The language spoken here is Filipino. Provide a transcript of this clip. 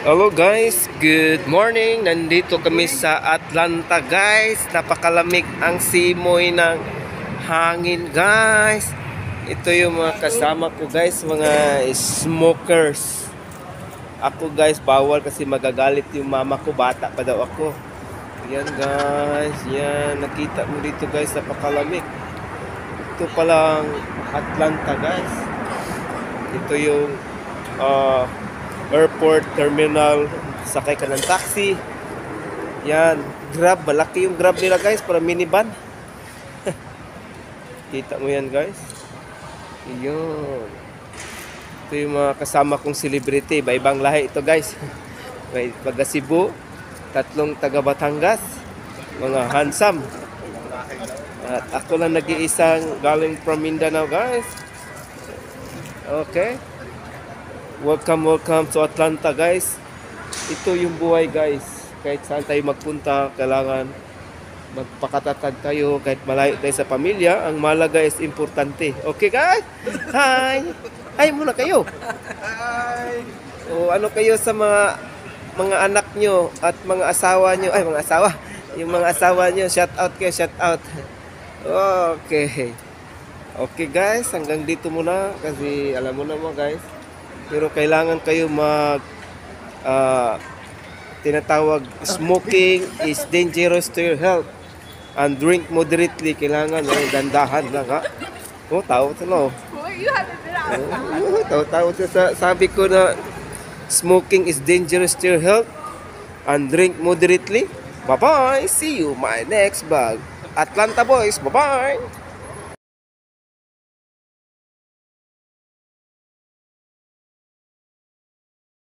Hello guys, good morning. Nandito kami sa Atlanta guys. Napakalamig ang simoy ng hangin guys. Ito yung mga kasama ko guys, mga smokers. Ako guys, bawal kasi magagalit yung mama ko, bata pa daw ako. Yan guys, yan. Nakita mo dito guys, napakalamig. Ito palang Atlanta guys. Ito yung airport terminal, sakay ka ng taxi. Yan, Grab, malaki yung Grab nila guys, para minivan. Kita mo yan guys. Yun. Ito yung mga kasama kong celebrity, iba-ibang lahi ito guys. May taga Cebu, tatlong taga Batangas, mga handsome. At ako lang nag-iisang galing from Mindanao guys. Okay. Welcome to Atlanta guys. Ito yung buhay guys. Kahit saan tayo magpunta, kailangan magpakatatag tayo kahit malayo tayo sa pamilya. Ang malaga is importante. Okay guys? Hi! Hi muna kayo. Hi! O ano kayo sa mga anak nyo at mga asawa nyo? Ay, mga asawa. Yung mga asawa nyo, shout out kayo, shout out. Okay. Okay guys, hanggang dito muna kasi alam mo naman guys. Pero kailangan kayo tinatawag smoking is dangerous to your health and drink moderately. Kailangan dandahan lang ha. Oh, tao ito no. Tao sabi ko na smoking is dangerous to your health and drink moderately. Bye bye. See you my next vlog. Atlanta boys. Bye bye.